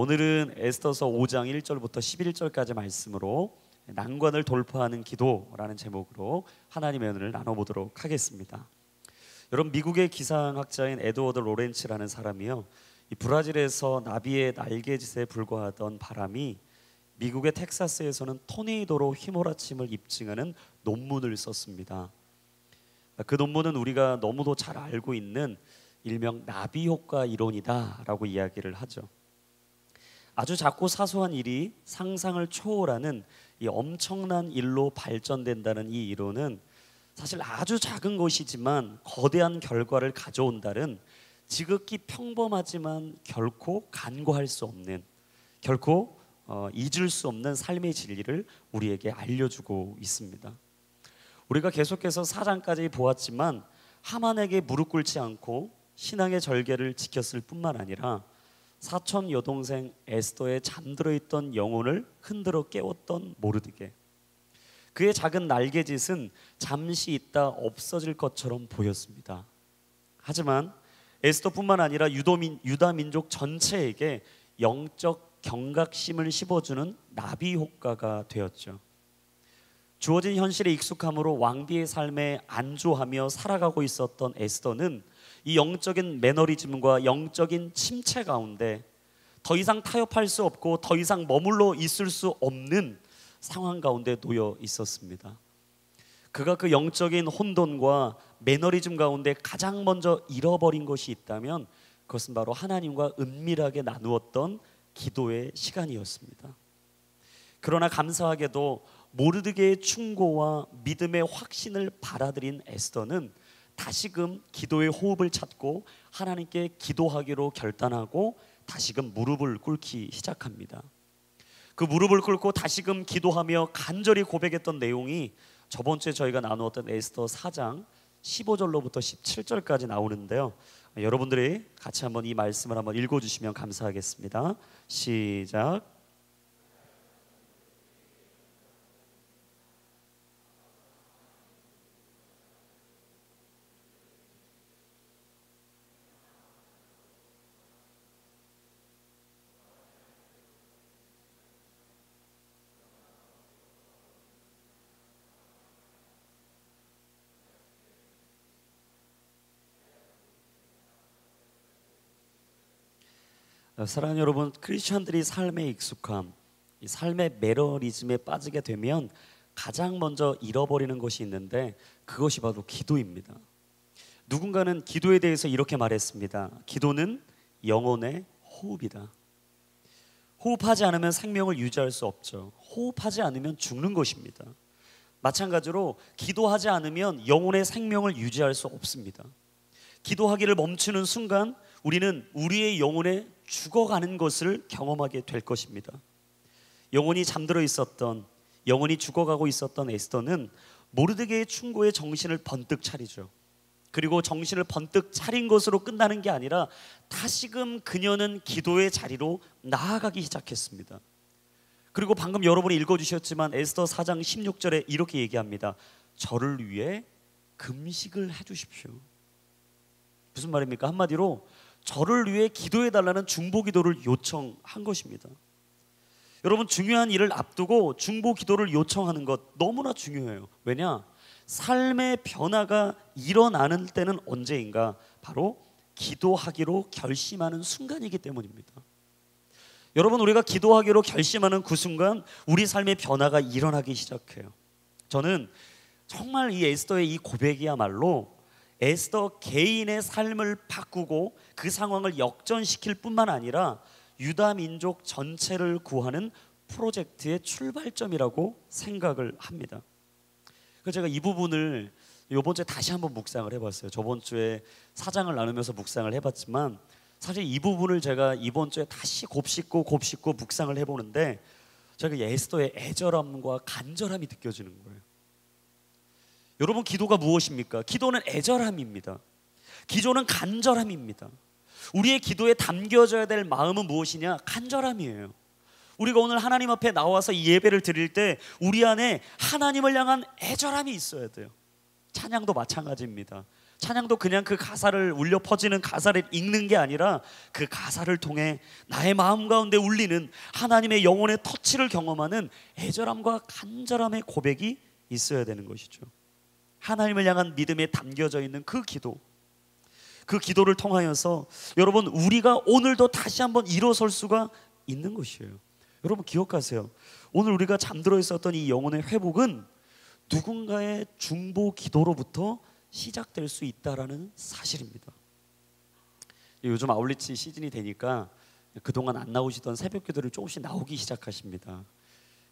오늘은 에스더서 5장 1절부터 11절까지 말씀으로 난관을 돌파하는 기도라는 제목으로 하나님의 은혜를 나눠보도록 하겠습니다. 여러분, 미국의 기상학자인 에드워드 로렌츠라는 사람이요, 이 브라질에서 나비의 날개짓에 불과하던 바람이 미국의 텍사스에서는 토네이도로 휘몰아침을 입증하는 논문을 썼습니다. 그 논문은 우리가 너무도 잘 알고 있는 일명 나비 효과 이론이다라고 이야기를 하죠. 아주 작고 사소한 일이 상상을 초월하는 이 엄청난 일로 발전된다는 이 이론은 사실 아주 작은 것이지만 거대한 결과를 가져온다는 지극히 평범하지만 결코 간과할 수 없는, 결코 잊을 수 없는 삶의 진리를 우리에게 알려주고 있습니다. 우리가 계속해서 4장까지 보았지만 하만에게 무릎 꿇지 않고 신앙의 절개를 지켰을 뿐만 아니라 사촌 여동생 에스더의 잠들어 있던 영혼을 흔들어 깨웠던 모르드게, 그의 작은 날개짓은 잠시 있다 없어질 것처럼 보였습니다. 하지만 에스더뿐만 아니라 유다 민족 전체에게 영적 경각심을 씹어주는 나비 효과가 되었죠. 주어진 현실에 익숙함으로 왕비의 삶에 안주하며 살아가고 있었던 에스더는 이 영적인 매너리즘과 영적인 침체 가운데 더 이상 타협할 수 없고 더 이상 머물러 있을 수 없는 상황 가운데 놓여 있었습니다. 그가 그 영적인 혼돈과 매너리즘 가운데 가장 먼저 잃어버린 것이 있다면 그것은 바로 하나님과 은밀하게 나누었던 기도의 시간이었습니다. 그러나 감사하게도 모르드게의 충고와 믿음의 확신을 받아들인 에스더는 다시금 기도의 호흡을 찾고 하나님께 기도하기로 결단하고 다시금 무릎을 꿇기 시작합니다. 그 무릎을 꿇고 다시금 기도하며 간절히 고백했던 내용이 저번 주에 저희가 나누었던 에스더 4장 15절로부터 17절까지 나오는데요, 여러분들이 같이 한번 이 말씀을 한번 읽어주시면 감사하겠습니다. 시작. 사랑하는 여러분, 크리스천들이 삶에 익숙함, 이 삶의 매너리즘에 빠지게 되면 가장 먼저 잃어버리는 것이 있는데 그것이 바로 기도입니다. 누군가는 기도에 대해서 이렇게 말했습니다. 기도는 영혼의 호흡이다. 호흡하지 않으면 생명을 유지할 수 없죠. 호흡하지 않으면 죽는 것입니다. 마찬가지로 기도하지 않으면 영혼의 생명을 유지할 수 없습니다. 기도하기를 멈추는 순간 우리는 우리의 영혼에 죽어가는 것을 경험하게 될 것입니다. 영혼이 잠들어 있었던, 영혼이 죽어가고 있었던 에스더는 모르드게의 충고에 정신을 번뜩 차리죠. 그리고 정신을 번뜩 차린 것으로 끝나는 게 아니라 다시금 그녀는 기도의 자리로 나아가기 시작했습니다. 그리고 방금 여러분이 읽어주셨지만 에스더 4장 16절에 이렇게 얘기합니다. 저를 위해 금식을 해주십시오. 무슨 말입니까? 한마디로 저를 위해 기도해달라는 중보기도를 요청한 것입니다. 여러분, 중요한 일을 앞두고 중보기도를 요청하는 것 너무나 중요해요. 왜냐? 삶의 변화가 일어나는 때는 언제인가? 바로 기도하기로 결심하는 순간이기 때문입니다. 여러분, 우리가 기도하기로 결심하는 그 순간 우리 삶의 변화가 일어나기 시작해요. 저는 정말 이 에스더의 이 고백이야말로 에스더 개인의 삶을 바꾸고 그 상황을 역전시킬 뿐만 아니라 유다 민족 전체를 구하는 프로젝트의 출발점이라고 생각을 합니다. 그래서 제가 이 부분을 이번 주에 다시 한번 묵상을 해봤어요. 저번 주에 사장을 나누면서 묵상을 해봤지만 사실 이 부분을 제가 이번 주에 다시 곱씹고 묵상을 해보는데 제가 에스더의 애절함과 간절함이 느껴지는 거예요. 여러분, 기도가 무엇입니까? 기도는 애절함입니다. 기도는 간절함입니다. 우리의 기도에 담겨져야 될 마음은 무엇이냐? 간절함이에요. 우리가 오늘 하나님 앞에 나와서 이 예배를 드릴 때 우리 안에 하나님을 향한 애절함이 있어야 돼요. 찬양도 마찬가지입니다. 찬양도 그냥 그 가사를 울려 퍼지는 가사를 읽는 게 아니라 그 가사를 통해 나의 마음 가운데 울리는 하나님의 영혼의 터치를 경험하는 애절함과 간절함의 고백이 있어야 되는 것이죠. 하나님을 향한 믿음에 담겨져 있는 그 기도, 그 기도를 통하여서 여러분 우리가 오늘도 다시 한번 일어설 수가 있는 것이에요. 여러분 기억하세요. 오늘 우리가 잠들어 있었던 이 영혼의 회복은 누군가의 중보 기도로부터 시작될 수 있다라는 사실입니다. 요즘 아울리치 시즌이 되니까 그동안 안 나오시던 새벽 기도를 조금씩 나오기 시작하십니다.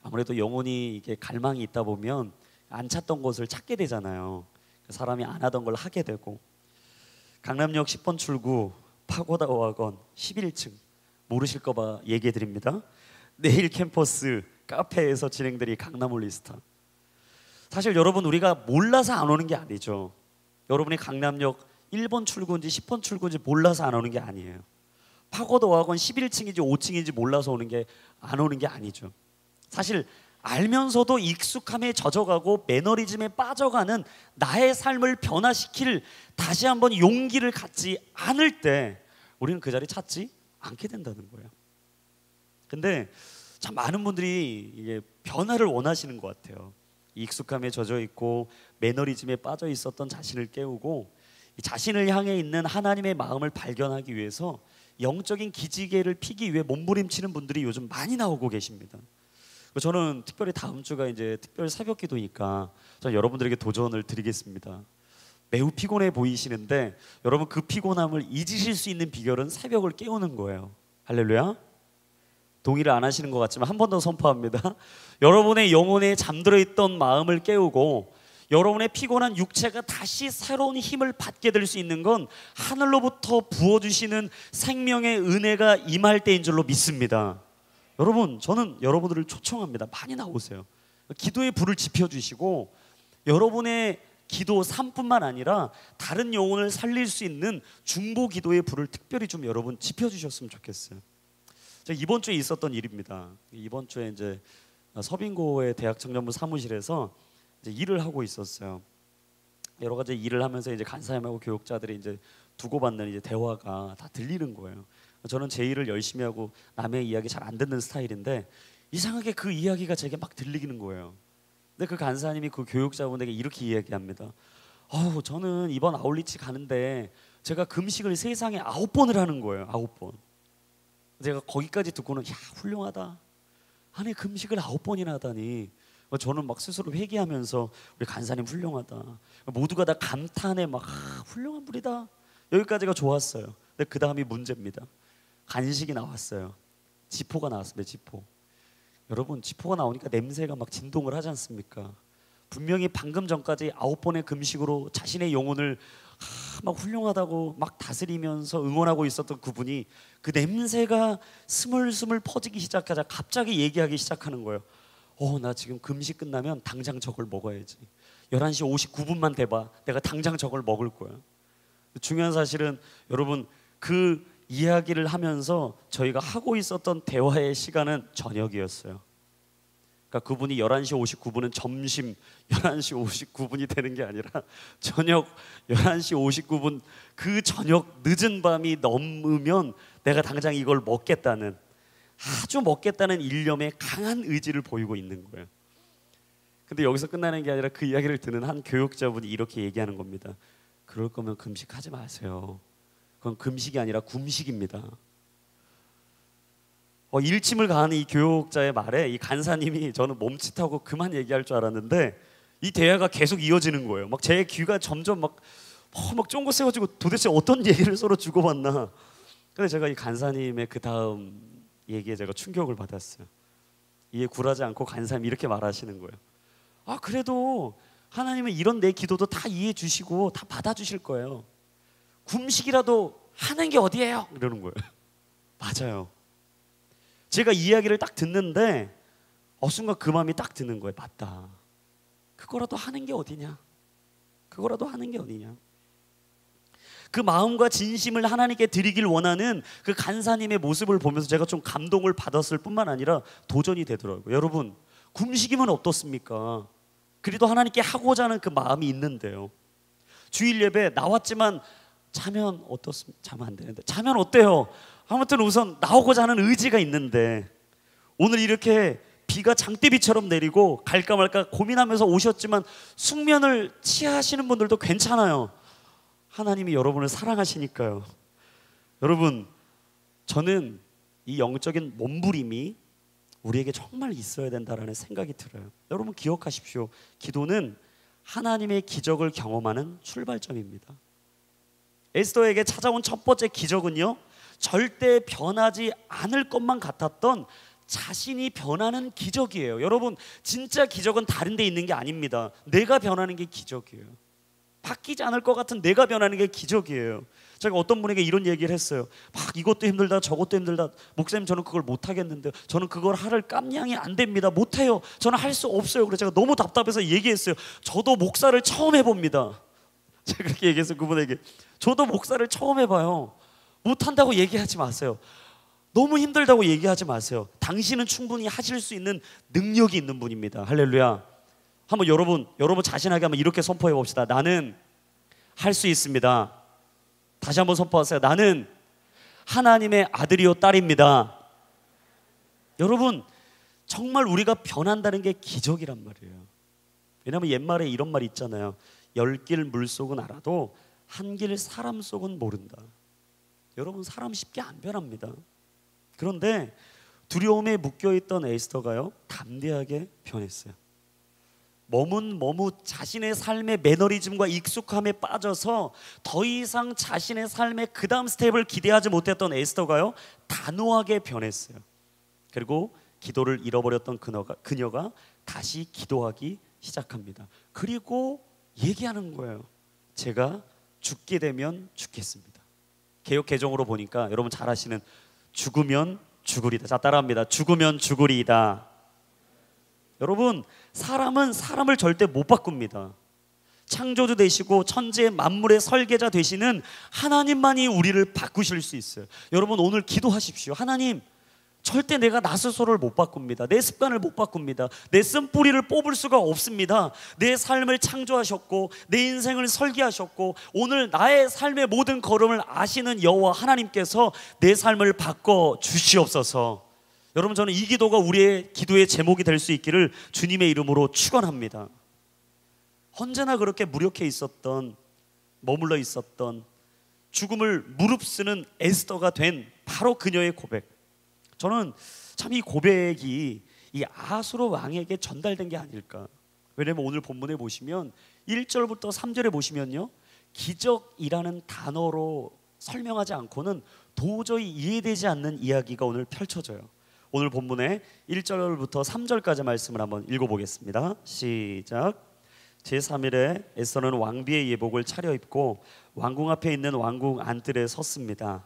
아무래도 영혼이 이게 갈망이 있다 보면 안 찾던 것을 찾게 되잖아요. 사람이 안 하던 걸 하게 되고, 강남역 10번 출구 파고다 어학원 11층 모르실까 봐 얘기해 드립니다. 내일 캠퍼스 카페에서 진행될 이 강남 올리스타, 사실 여러분 우리가 몰라서 안 오는 게 아니죠. 여러분이 강남역 1번 출구인지 10번 출구인지 몰라서 안 오는 게 아니에요. 파고다 어학원 11층인지 5층인지 몰라서 오는 게 안 오는 게 아니죠. 사실 알면서도 익숙함에 젖어가고 매너리즘에 빠져가는 나의 삶을 변화시킬 다시 한번 용기를 갖지 않을 때 우리는 그 자리 찾지 않게 된다는 거예요. 근데 참 많은 분들이 이게 변화를 원하시는 것 같아요. 익숙함에 젖어 있고 매너리즘에 빠져 있었던 자신을 깨우고 자신을 향해 있는 하나님의 마음을 발견하기 위해서 영적인 기지개를 피기 위해 몸부림치는 분들이 요즘 많이 나오고 계십니다. 저는 특별히 다음 주가 이제 특별 새벽 기도니까 저는 여러분들에게 도전을 드리겠습니다. 매우 피곤해 보이시는데 여러분 그 피곤함을 잊으실 수 있는 비결은 새벽을 깨우는 거예요. 할렐루야. 동의를 안 하시는 것 같지만 한 번 더 선포합니다. 여러분의 영혼에 잠들어 있던 마음을 깨우고 여러분의 피곤한 육체가 다시 새로운 힘을 받게 될 수 있는 건 하늘로부터 부어주시는 생명의 은혜가 임할 때인 줄로 믿습니다. 여러분, 저는 여러분들을 초청합니다. 많이 나오세요. 기도의 불을 지펴주시고 여러분의 기도 삶뿐만 아니라 다른 영혼을 살릴 수 있는 중보 기도의 불을 특별히 좀 여러분 지펴주셨으면 좋겠어요. 제가 이번 주에 있었던 일입니다. 이번 주에 이제 서빙고의 대학 청년부 사무실에서 이제 일을 하고 있었어요. 여러 가지 일을 하면서 이제 간사님하고 교육자들이 이제 두고받는 이제 대화가 다 들리는 거예요. 저는 제 일을 열심히 하고 남의 이야기 잘 안 듣는 스타일인데 이상하게 그 이야기가 제게 막 들리는 거예요. 근데 그 간사님이 그 교육자분에게 이렇게 이야기합니다. 저는 이번 아울리치 가는데 제가 금식을 세상에 9번을 하는 거예요. 9번. 제가 거기까지 듣고는 야 훌륭하다. 아니 금식을 9번이나 하다니. 저는 막 스스로 회개하면서 우리 간사님 훌륭하다. 모두가 다 감탄에 막 훌륭한 분이다. 여기까지가 좋았어요. 근데 그 다음이 문제입니다. 간식이 나왔어요. 지포가 나왔습니다. 지포. 여러분 지포가 나오니까 냄새가 막 진동을 하지 않습니까? 분명히 방금 전까지 9번의 금식으로 자신의 영혼을 막 훌륭하다고 막 다스리면서 응원하고 있었던 그분이 그 냄새가 스물스물 퍼지기 시작하자 갑자기 얘기하기 시작하는 거예요. 나 지금 금식 끝나면 당장 저걸 먹어야지. 11시 59분만 돼봐. 내가 당장 저걸 먹을 거야. 중요한 사실은 여러분 그 이야기를 하면서 저희가 하고 있었던 대화의 시간은 저녁이었어요. 그러니까 그분이 11시 59분은 점심 11시 59분이 되는 게 아니라 저녁 11시 59분 그 저녁 늦은 밤이 넘으면 내가 당장 이걸 먹겠다는 아주 먹겠다는 일념에 강한 의지를 보이고 있는 거예요. 근데 여기서 끝나는 게 아니라 그 이야기를 듣는 한 교육자분이 이렇게 얘기하는 겁니다. 그럴 거면 금식하지 마세요. 그건 금식이 아니라 굶식입니다. 일침을 가하는 이 교육자의 말에 이 간사님이 저는 멈칫하고 그만 얘기할 줄 알았는데 이 대화가 계속 이어지는 거예요. 막 제 귀가 점점 막 쫑긋해가지고 도대체 어떤 얘기를 서로 주고받나. 근데 제가 이 간사님의 그 다음 얘기에 제가 충격을 받았어요. 이에 굴하지 않고 간사님이 이렇게 말하시는 거예요. 그래도 하나님은 이런 내 기도도 다 이해해 주시고 다 받아주실 거예요. 굶식이라도 하는 게 어디예요? 이러는 거예요. 맞아요. 제가 이야기를 딱 듣는데 순간 그 마음이 딱 드는 거예요. 맞다. 그거라도 하는 게 어디냐? 그거라도 하는 게 어디냐? 그 마음과 진심을 하나님께 드리길 원하는 그 간사님의 모습을 보면서 제가 좀 감동을 받았을 뿐만 아니라 도전이 되더라고요. 여러분 굶식이면 어떻습니까? 그래도 하나님께 하고자 하는 그 마음이 있는데요. 주일 예배 나왔지만 자면 어떻습니까? 자면 안 되는데 자면 어때요? 아무튼 우선 나오고자 하는 의지가 있는데 오늘 이렇게 비가 장대비처럼 내리고 갈까 말까 고민하면서 오셨지만 숙면을 취하시는 분들도 괜찮아요. 하나님이 여러분을 사랑하시니까요. 여러분, 저는 이 영적인 몸부림이 우리에게 정말 있어야 된다라는 생각이 들어요. 여러분 기억하십시오. 기도는 하나님의 기적을 경험하는 출발점입니다. 에스더에게 찾아온 첫 번째 기적은요, 절대 변하지 않을 것만 같았던 자신이 변하는 기적이에요. 여러분, 진짜 기적은 다른 데 있는 게 아닙니다. 내가 변하는 게 기적이에요. 바뀌지 않을 것 같은 내가 변하는 게 기적이에요. 제가 어떤 분에게 이런 얘기를 했어요. 막 이것도 힘들다 저것도 힘들다. 목사님, 저는 그걸 못하겠는데, 저는 그걸 할 깜냥이 안 됩니다. 못해요. 저는 할 수 없어요. 그래서 제가 너무 답답해서 얘기했어요. 저도 목사를 처음 해봅니다. 제가 그렇게 얘기해서 그분에게, 저도 목사를 처음 해봐요. 못한다고 얘기하지 마세요. 너무 힘들다고 얘기하지 마세요. 당신은 충분히 하실 수 있는 능력이 있는 분입니다. 할렐루야. 한번 여러분 자신에게 한번 이렇게 선포해 봅시다. 나는 할 수 있습니다. 다시 한번 선포하세요. 나는 하나님의 아들이요 딸입니다. 여러분, 정말 우리가 변한다는 게 기적이란 말이에요. 왜냐하면 옛말에 이런 말이 있잖아요. 10길 물속은 알아도 한 길 사람 속은 모른다. 여러분, 사람 쉽게 안 변합니다. 그런데 두려움에 묶여있던 에스더가요, 담대하게 변했어요. 머뭇 자신의 삶의 매너리즘과 익숙함에 빠져서 더 이상 자신의 삶의 그 다음 스텝을 기대하지 못했던 에스더가요, 단호하게 변했어요. 그리고 기도를 잃어버렸던 그녀가 다시 기도하기 시작합니다. 그리고 얘기하는 거예요. 제가 죽게 되면 죽겠습니다. 개역 개정으로 보니까 여러분 잘 아시는 죽으면 죽으리다. 자, 따라합니다. 죽으면 죽으리이다. 여러분, 사람은 사람을 절대 못 바꿉니다. 창조주 되시고 천지의 만물의 설계자 되시는 하나님만이 우리를 바꾸실 수 있어요. 여러분, 오늘 기도하십시오. 하나님, 절대 내가 나 스스로를 못 바꿉니다. 내 습관을 못 바꿉니다. 내 쓴뿌리를 뽑을 수가 없습니다. 내 삶을 창조하셨고 내 인생을 설계하셨고 오늘 나의 삶의 모든 걸음을 아시는 여호와 하나님께서 내 삶을 바꿔 주시옵소서. 여러분, 저는 이 기도가 우리의 기도의 제목이 될 수 있기를 주님의 이름으로 축원합니다. 언제나 그렇게 무력해 있었던, 머물러 있었던, 죽음을 무릅쓰는 에스더가 된 바로 그녀의 고백. 저는 참 이 고백이 이 아하수로 왕에게 전달된 게 아닐까. 왜냐면 오늘 본문에 보시면 1절부터 3절에 보시면요, 기적이라는 단어로 설명하지 않고는 도저히 이해되지 않는 이야기가 오늘 펼쳐져요. 오늘 본문에 1절부터 3절까지 말씀을 한번 읽어보겠습니다. 시작. 제3일에 에스더는 왕비의 예복을 차려입고 왕궁 앞에 있는 왕궁 안뜰에 섰습니다.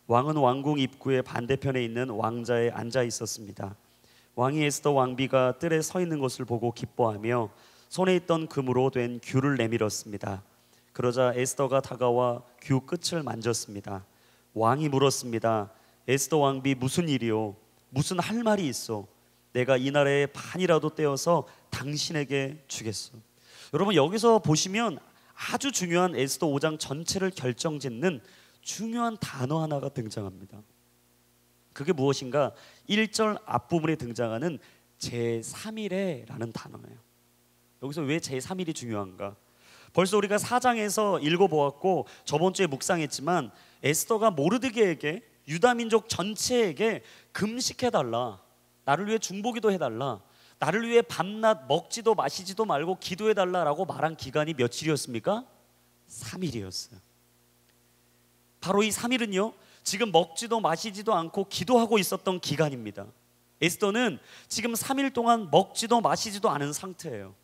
왕은 왕궁 입구의 반대편에 있는 왕자에 앉아 있었습니다. 왕이 에스더 왕비가 뜰에 서 있는 것을 보고 기뻐하며 손에 있던 금으로 된 귤을 내밀었습니다. 그러자 에스더가 다가와 귤 끝을 만졌습니다. 왕이 물었습니다. 에스더 왕비, 무슨 일이요? 무슨 할 말이 있어? 내가 이 나라의 반이라도 떼어서 당신에게 주겠어. 여러분, 여기서 보시면 아주 중요한 에스더 5장 전체를 결정짓는 중요한 단어 하나가 등장합니다. 그게 무엇인가? 1절 앞부분에 등장하는 제3일에라는 단어예요. 여기서 왜 제3일이 중요한가? 벌써 우리가 4장에서 읽어보았고 저번 주에 묵상했지만 에스더가 모르드게에게, 유다민족 전체에게 금식해달라, 나를 위해 중보기도 해달라, 나를 위해 밤낮 먹지도 마시지도 말고 기도해달라라고 말한 기간이 며칠이었습니까? 3일이었어요. 바로 이 3일은요, 지금 먹지도 마시지도 않고 기도하고 있었던 기간입니다. 에스더는 지금 3일 동안 먹지도 마시지도 않은 상태예요.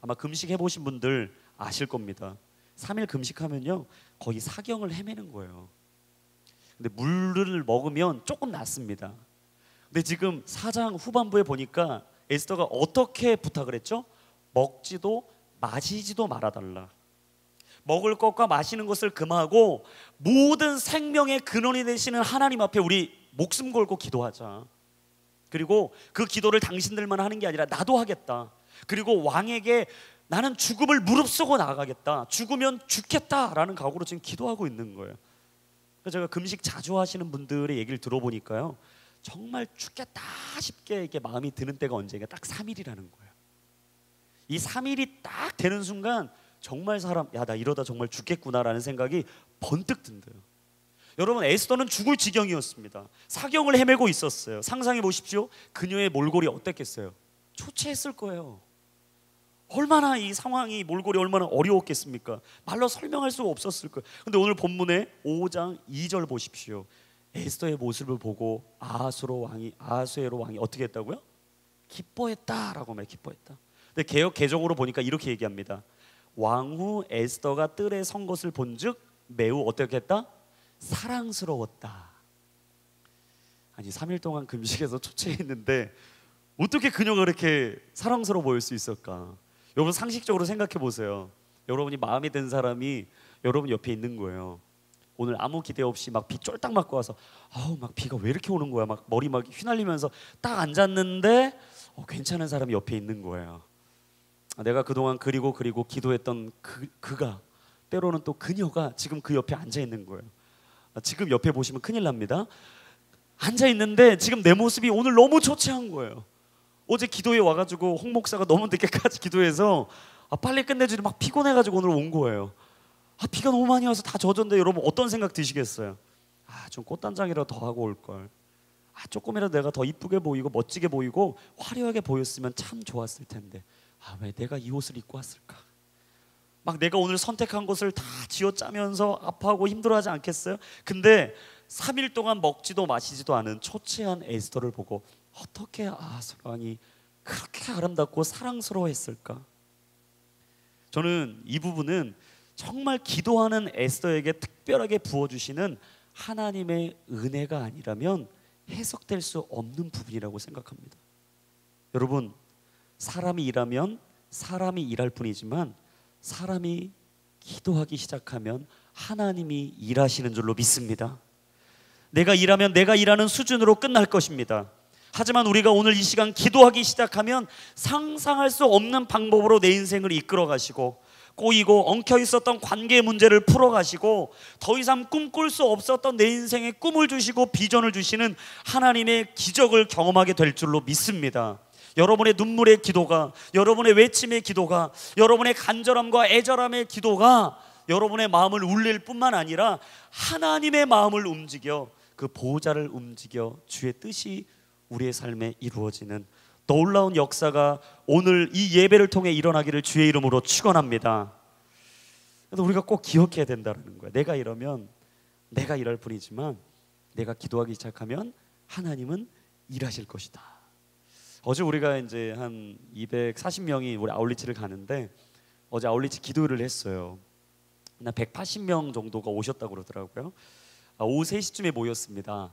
아마 금식해 보신 분들 아실 겁니다. 3일 금식하면요, 거의 사경을 헤매는 거예요. 근데 물을 먹으면 조금 낫습니다. 근데 지금 4장 후반부에 보니까 에스더가 어떻게 부탁을 했죠? 먹지도 마시지도 말아달라. 먹을 것과 마시는 것을 금하고 모든 생명의 근원이 되시는 하나님 앞에 우리 목숨 걸고 기도하자. 그리고 그 기도를 당신들만 하는 게 아니라 나도 하겠다. 그리고 왕에게 나는 죽음을 무릅쓰고 나아가겠다, 죽으면 죽겠다라는 각오로 지금 기도하고 있는 거예요. 그래서 제가 금식 자주 하시는 분들의 얘기를 들어보니까요, 정말 죽겠다 싶게 이렇게 마음이 드는 때가 언제인가, 딱 3일이라는 거예요. 이 3일이 딱 되는 순간 정말 사람, 야, 나 이러다 정말 죽겠구나라는 생각이 번뜩 든대요. 여러분, 에스더는 죽을 지경이었습니다. 사경을 헤매고 있었어요. 상상해 보십시오. 그녀의 몰골이 어땠겠어요? 초췌했을 거예요. 얼마나 이 상황이, 몰골이 얼마나 어려웠겠습니까? 말로 설명할 수가 없었을 거예요. 근데 오늘 본문의 5장 2절 보십시오. 에스더의 모습을 보고 아하수에로 왕이 어떻게 했다고요? 기뻐했다라고 말, 기뻐했다. 근데 개역 개정으로 보니까 이렇게 얘기합니다. 왕후 에스더가 뜰에 선 것을 본즉 매우 어떻게 했다? 사랑스러웠다. 아니 3일 동안 금식해서 초췌했는데 어떻게 그녀가 그렇게 사랑스러워 보일 수 있을까? 여러분 상식적으로 생각해 보세요. 여러분이 마음에 든 사람이 여러분 옆에 있는 거예요. 오늘 아무 기대 없이 막 비 쫄딱 맞고 와서 아우 막 비가 왜 이렇게 오는 거야, 막 머리 막 휘날리면서 딱 앉았는데 괜찮은 사람이 옆에 있는 거예요. 내가 그동안 그리고 기도했던 그가, 때로는 또 그녀가 지금 그 옆에 앉아 있는 거예요. 지금 옆에 보시면 큰일 납니다. 앉아 있는데 지금 내 모습이 오늘 너무 초췌한 거예요. 어제 기도에 와가지고 홍 목사가 너무 늦게까지 기도해서 빨리 끝내주니 막 피곤해가지고 오늘 온 거예요. 비가 너무 많이 와서 다 젖었는데 여러분 어떤 생각 드시겠어요? 좀 꽃단장이라도 더 하고 올걸. 조금이라도 내가 더 이쁘게 보이고 멋지게 보이고 화려하게 보였으면 참 좋았을 텐데 왜 내가 이 옷을 입고 왔을까? 막 내가 오늘 선택한 것을 다 쥐어짜면서 아파하고 힘들어하지 않겠어요? 근데 3일 동안 먹지도 마시지도 않은 초췌한 에스더를 보고 어떻게 아하수왕이 그렇게 아름답고 사랑스러워했을까? 저는 이 부분은 정말 기도하는 에스더에게 특별하게 부어주시는 하나님의 은혜가 아니라면 해석될 수 없는 부분이라고 생각합니다. 여러분, 사람이 일하면 사람이 일할 뿐이지만 사람이 기도하기 시작하면 하나님이 일하시는 줄로 믿습니다. 내가 일하면 내가 일하는 수준으로 끝날 것입니다. 하지만 우리가 오늘 이 시간 기도하기 시작하면 상상할 수 없는 방법으로 내 인생을 이끌어 가시고 꼬이고 엉켜 있었던 관계 문제를 풀어 가시고 더 이상 꿈꿀 수 없었던 내 인생에 꿈을 주시고 비전을 주시는 하나님의 기적을 경험하게 될 줄로 믿습니다. 여러분의 눈물의 기도가, 여러분의 외침의 기도가, 여러분의 간절함과 애절함의 기도가 여러분의 마음을 울릴 뿐만 아니라 하나님의 마음을 움직여 그 보호자를 움직여 주의 뜻이 우리의 삶에 이루어지는 놀라운 역사가 오늘 이 예배를 통해 일어나기를 주의 이름으로 축원합니다. 그래서 우리가 꼭 기억해야 된다는 거예요. 내가 이러면 내가 일할 뿐이지만 내가 기도하기 시작하면 하나님은 일하실 것이다. 어제 우리가 이제 한 240명이 우리 아울리치를 가는데 어제 아울리치 기도를 했어요. 180명 정도가 오셨다고 그러더라고요. 오후 3시쯤에 모였습니다.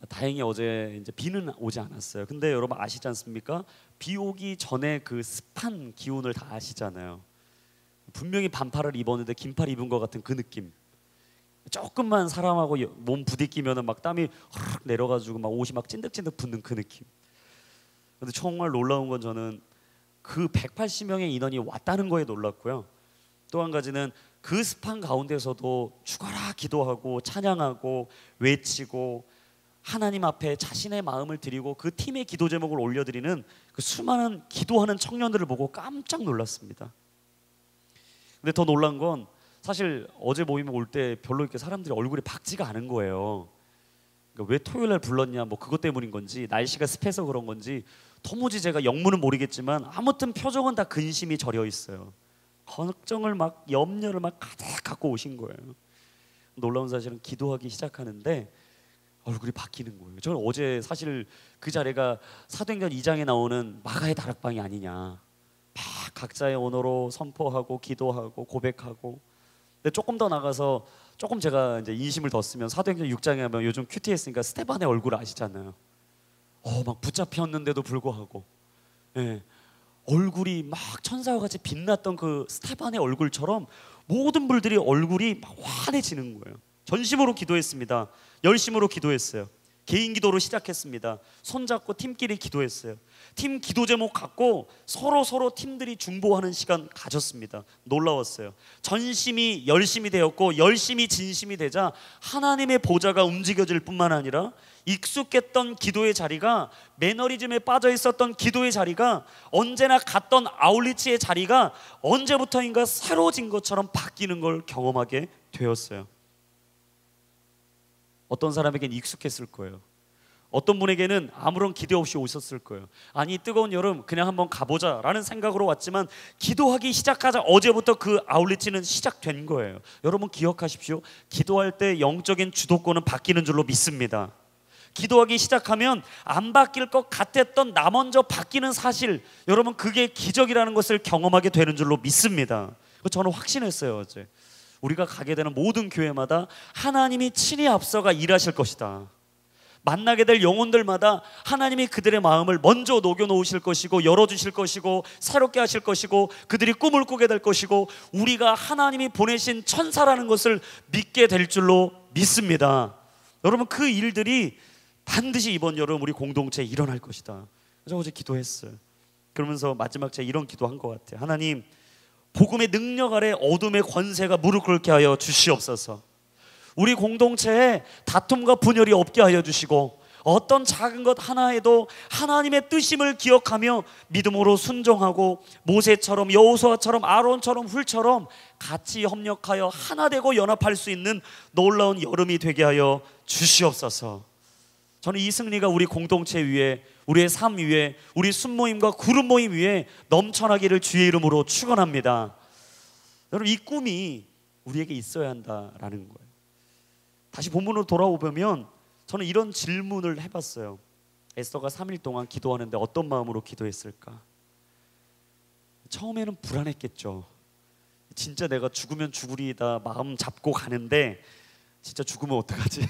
다행히 어제 이제 비는 오지 않았어요. 근데 여러분 아시지 않습니까? 비 오기 전에 그 습한 기온을 다 아시잖아요. 분명히 반팔을 입었는데 긴팔 입은 것 같은 그 느낌. 조금만 사람하고 몸 부딪히면은 막 땀이 흐르륵 내려가지고 막 옷이 막 찐득찐득 붙는 그 느낌. 근데 정말 놀라운 건 저는 그 180명의 인원이 왔다는 거에 놀랐고요. 또 한 가지는 그 습한 가운데서도 죽어라 기도하고 찬양하고 외치고 하나님 앞에 자신의 마음을 드리고 그 팀의 기도 제목을 올려드리는 그 수많은 기도하는 청년들을 보고 깜짝 놀랐습니다. 근데 더 놀란 건 사실 어제 모임에 올 때 별로 이렇게 사람들이 얼굴이 밝지가 않은 거예요. 그러니까 왜 토요일 날 불렀냐, 뭐 그것 때문인 건지 날씨가 습해서 그런 건지 도무지 제가 영문은 모르겠지만 아무튼 표정은 다 근심이 절여 있어요. 걱정을 막 염려를 막 가득 갖고 오신 거예요. 놀라운 사실은 기도하기 시작하는데 얼굴이 바뀌는 거예요. 저는 어제 사실 그 자리가 사도행전 2장에 나오는 마가의 다락방이 아니냐, 막 각자의 언어로 선포하고 기도하고 고백하고. 근데 조금 더 나가서 조금 제가 이제 인심을 더 쓰면 사도행전 6장에 하면 요즘 큐티 했으니까 스테반의 얼굴 아시잖아요. 막 붙잡혔는데도 불구하고 얼굴이 막 천사와 같이 빛났던 그 스테반의 얼굴처럼 모든 분들이 얼굴이 막 환해지는 거예요. 전심으로 기도했습니다. 열심으로 기도했어요. 개인 기도로 시작했습니다. 손잡고 팀끼리 기도했어요. 팀 기도 제목 갖고 서로 팀들이 중보하는 시간 가졌습니다. 놀라웠어요. 전심이 열심이 되었고 열심이 진심이 되자 하나님의 보좌가 움직여질 뿐만 아니라 익숙했던 기도의 자리가, 매너리즘에 빠져 있었던 기도의 자리가, 언제나 갔던 아울리치의 자리가 언제부터인가 새로워진 것처럼 바뀌는 걸 경험하게 되었어요. 어떤 사람에겐 익숙했을 거예요. 어떤 분에게는 아무런 기대 없이 오셨을 거예요. 아니, 뜨거운 여름 그냥 한번 가보자 라는 생각으로 왔지만 기도하기 시작하자 어제부터 그 아울리치는 시작된 거예요. 여러분 기억하십시오. 기도할 때 영적인 주도권은 바뀌는 줄로 믿습니다. 기도하기 시작하면 안 바뀔 것 같았던 나 먼저 바뀌는 사실, 여러분 그게 기적이라는 것을 경험하게 되는 줄로 믿습니다. 저는 확신했어요. 어제 우리가 가게 되는 모든 교회마다 하나님이 친히 앞서가 일하실 것이다. 만나게 될 영혼들마다 하나님이 그들의 마음을 먼저 녹여놓으실 것이고 열어주실 것이고 새롭게 하실 것이고 그들이 꿈을 꾸게 될 것이고 우리가 하나님이 보내신 천사라는 것을 믿게 될 줄로 믿습니다. 여러분 그 일들이 반드시 이번 여름 우리 공동체에 일어날 것이다. 그래서 어제 기도했어요. 그러면서 마지막 제가 이런 기도한 것 같아요. 하나님, 복음의 능력 아래 어둠의 권세가 무릎 꿇게 하여 주시옵소서. 우리 공동체에 다툼과 분열이 없게 하여 주시고 어떤 작은 것 하나에도 하나님의 뜻임을 기억하며 믿음으로 순종하고 모세처럼 여호수아처럼 아론처럼 훌처럼 같이 협력하여 하나 되고 연합할 수 있는 놀라운 여름이 되게 하여 주시옵소서. 저는 이 승리가 우리 공동체 위에, 우리의 삶 위에, 우리 순모임과 그룹 모임 위에 넘쳐나기를 주의 이름으로 축원합니다. 여러분 이 꿈이 우리에게 있어야 한다라는 거예요. 다시 본문으로 돌아오면 저는 이런 질문을 해봤어요. 에스더가 3일 동안 기도하는데 어떤 마음으로 기도했을까? 처음에는 불안했겠죠. 진짜 내가 죽으면 죽으리다 마음 잡고 가는데 진짜 죽으면 어떡하지?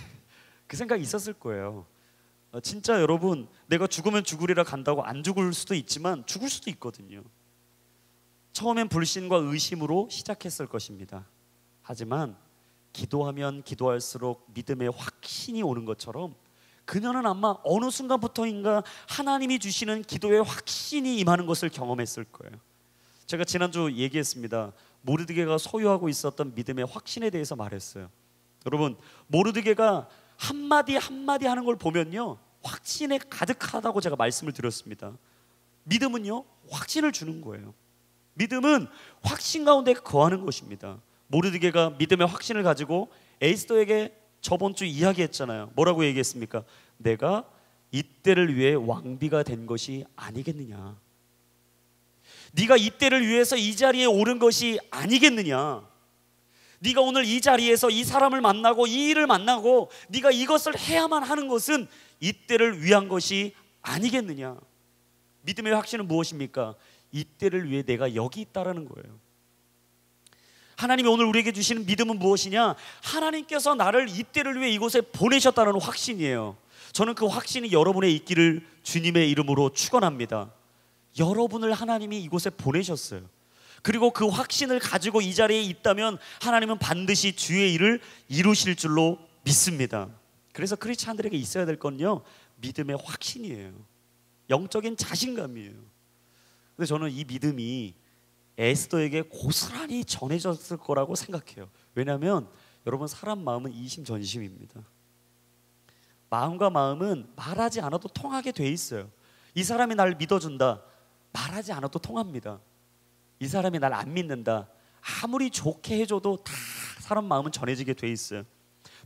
그 생각이 있었을 거예요. 진짜 여러분 내가 죽으면 죽으리라 간다고 안 죽을 수도 있지만 죽을 수도 있거든요. 처음엔 불신과 의심으로 시작했을 것입니다. 하지만 기도하면 기도할수록 믿음의 확신이 오는 것처럼 그녀는 아마 어느 순간부터인가 하나님이 주시는 기도의 확신이 임하는 것을 경험했을 거예요. 제가 지난주 얘기했습니다. 모르드게가 소유하고 있었던 믿음의 확신에 대해서 말했어요. 여러분 모르드게가 한마디 한마디 하는 걸 보면요 확신에 가득하다고 제가 말씀을 드렸습니다. 믿음은요 확신을 주는 거예요. 믿음은 확신 가운데 거하는 것입니다. 모르드게가 믿음의 확신을 가지고 에스더에게 저번 주 이야기했잖아요. 뭐라고 얘기했습니까? 내가 이때를 위해 왕비가 된 것이 아니겠느냐, 네가 이때를 위해서 이 자리에 오른 것이 아니겠느냐, 네가 오늘 이 자리에서 이 사람을 만나고 이 일을 만나고 네가 이것을 해야만 하는 것은 이때를 위한 것이 아니겠느냐. 믿음의 확신은 무엇입니까? 이때를 위해 내가 여기 있다라는 거예요. 하나님이 오늘 우리에게 주시는 믿음은 무엇이냐? 하나님께서 나를 이때를 위해 이곳에 보내셨다는 확신이에요. 저는 그 확신이 여러분의 있기를 주님의 이름으로 축원합니다. 여러분을 하나님이 이곳에 보내셨어요. 그리고 그 확신을 가지고 이 자리에 있다면 하나님은 반드시 주의 일을 이루실 줄로 믿습니다. 그래서 크리스찬들에게 있어야 될 건요 믿음의 확신이에요. 영적인 자신감이에요. 근데 저는 이 믿음이 에스더에게 고스란히 전해졌을 거라고 생각해요. 왜냐하면 여러분 사람 마음은 이심전심입니다. 마음과 마음은 말하지 않아도 통하게 돼 있어요. 이 사람이 날 믿어준다, 말하지 않아도 통합니다. 이 사람이 날 안 믿는다, 아무리 좋게 해줘도 다 사람 마음은 전해지게 돼 있어요.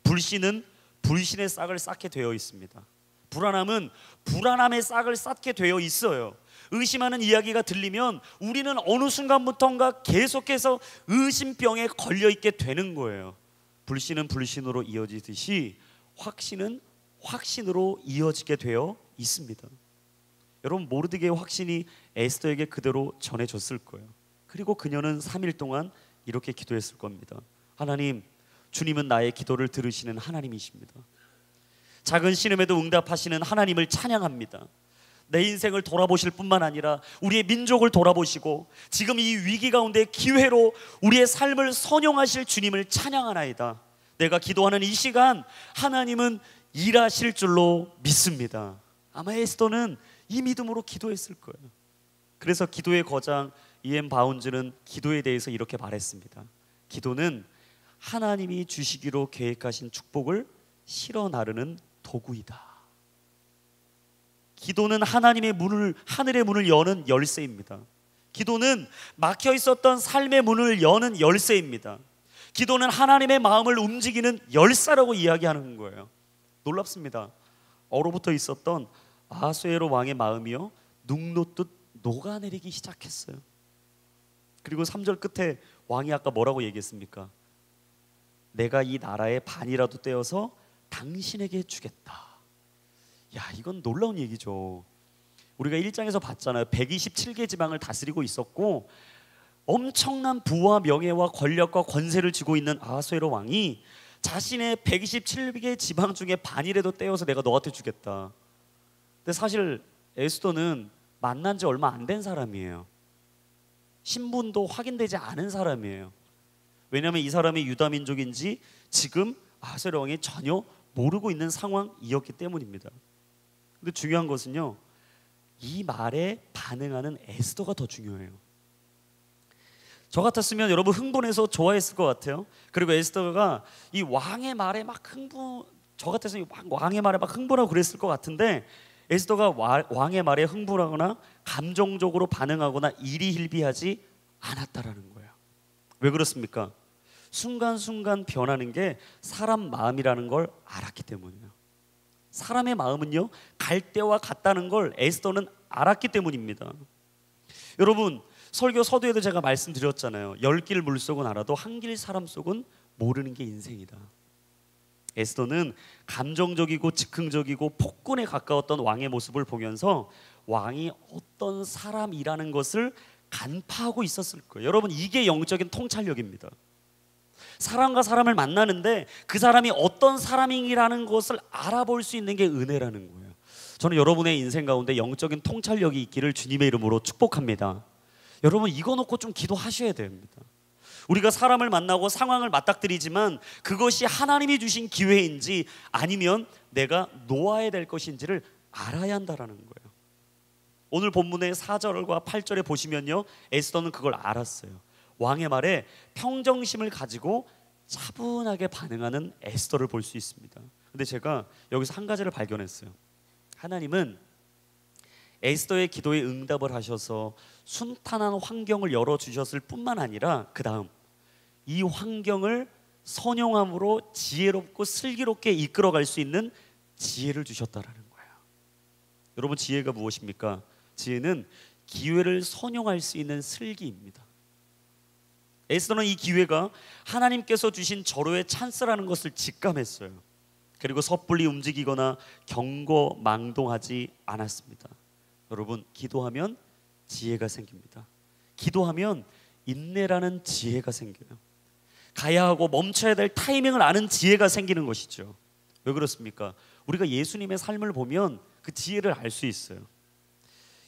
불신은 불신의 싹을 쌓게 되어 있습니다. 불안함은 불안함의 싹을 쌓게 되어 있어요. 의심하는 이야기가 들리면 우리는 어느 순간부터인가 계속해서 의심병에 걸려있게 되는 거예요. 불신은 불신으로 이어지듯이 확신은 확신으로 이어지게 되어 있습니다. 여러분 모르드게의 확신이 에스더에게 그대로 전해졌을 거예요. 그리고 그녀는 3일 동안 이렇게 기도했을 겁니다. 하나님, 주님은 나의 기도를 들으시는 하나님이십니다. 작은 신음에도 응답하시는 하나님을 찬양합니다. 내 인생을 돌아보실 뿐만 아니라 우리의 민족을 돌아보시고 지금 이 위기 가운데 기회로 우리의 삶을 선용하실 주님을 찬양하나이다. 내가 기도하는 이 시간 하나님은 일하실 줄로 믿습니다. 아마 에스더는 이 믿음으로 기도했을 거예요. 그래서 기도의 거장 E.M. 바운즈는 기도에 대해서 이렇게 말했습니다. 기도는 하나님이 주시기로 계획하신 축복을 실어 나르는 도구이다. 기도는 하나님의 문을, 하늘의 문을 여는 열쇠입니다. 기도는 막혀 있었던 삶의 문을 여는 열쇠입니다. 기도는 하나님의 마음을 움직이는 열쇠라고 이야기하는 거예요. 놀랍습니다. 얼어붙어 있었던 아하수에로 왕의 마음이요 눅놓듯 녹아내리기 시작했어요. 그리고 3절 끝에 왕이 아까 뭐라고 얘기했습니까? 내가 이 나라의 반이라도 떼어서 당신에게 주겠다. 야, 이건 놀라운 얘기죠. 우리가 1장에서 봤잖아요. 127개 지방을 다스리고 있었고 엄청난 부와 명예와 권력과 권세를 쥐고 있는 아하수에로 왕이 자신의 127개 지방 중에 반이라도 떼어서 내가 너한테 주겠다. 근데 사실 에스더는 만난 지 얼마 안 된 사람이에요. 신분도 확인되지 않은 사람이에요. 왜냐하면 이 사람이 유다 민족인지 지금 아하수에로 왕이 전혀 모르고 있는 상황이었기 때문입니다. 근데 중요한 것은요, 이 말에 반응하는 에스더가 더 중요해요. 저 같았으면 여러분 흥분해서 좋아했을 것 같아요. 그리고 에스더가 이 왕의 말에 막 저 같았으면 왕의 말에 막 흥분하고 그랬을 것 같은데 에스더가 왕의 말에 흥분하거나 감정적으로 반응하거나 일희일비하지 않았다라는 거예요. 왜 그렇습니까? 순간순간 변하는 게 사람 마음이라는 걸 알았기 때문이에요. 사람의 마음은요 갈대와 같다는 걸 에스더는 알았기 때문입니다. 여러분, 설교 서두에도 제가 말씀드렸잖아요. 10길 물속은 알아도 한 길 사람 속은 모르는 게 인생이다. 에스더는 감정적이고 즉흥적이고 폭군에 가까웠던 왕의 모습을 보면서 왕이 어떤 사람이라는 것을 간파하고 있었을 거예요. 여러분, 이게 영적인 통찰력입니다. 사람과 사람을 만나는데 그 사람이 어떤 사람이라는 것을 알아볼 수 있는 게 은혜라는 거예요. 저는 여러분의 인생 가운데 영적인 통찰력이 있기를 주님의 이름으로 축복합니다. 여러분, 이거 놓고 좀 기도하셔야 됩니다. 우리가 사람을 만나고 상황을 맞닥뜨리지만 그것이 하나님이 주신 기회인지 아니면 내가 놓아야 될 것인지를 알아야 한다는 거예요. 오늘 본문의 4절과 8절에 보시면요, 에스더는 그걸 알았어요. 왕의 말에 평정심을 가지고 차분하게 반응하는 에스더를 볼 수 있습니다. 근데 제가 여기서 한 가지를 발견했어요. 하나님은 에스더의 기도에 응답을 하셔서 순탄한 환경을 열어주셨을 뿐만 아니라 그 다음 이 환경을 선용함으로 지혜롭고 슬기롭게 이끌어갈 수 있는 지혜를 주셨다라는 거예요. 여러분, 지혜가 무엇입니까? 지혜는 기회를 선용할 수 있는 슬기입니다. 에스더는 이 기회가 하나님께서 주신 절호의 찬스라는 것을 직감했어요. 그리고 섣불리 움직이거나 경거망동하지 않았습니다. 여러분, 기도하면 지혜가 생깁니다. 기도하면 인내라는 지혜가 생겨요. 가야 하고 멈춰야 될 타이밍을 아는 지혜가 생기는 것이죠. 왜 그렇습니까? 우리가 예수님의 삶을 보면 그 지혜를 알 수 있어요.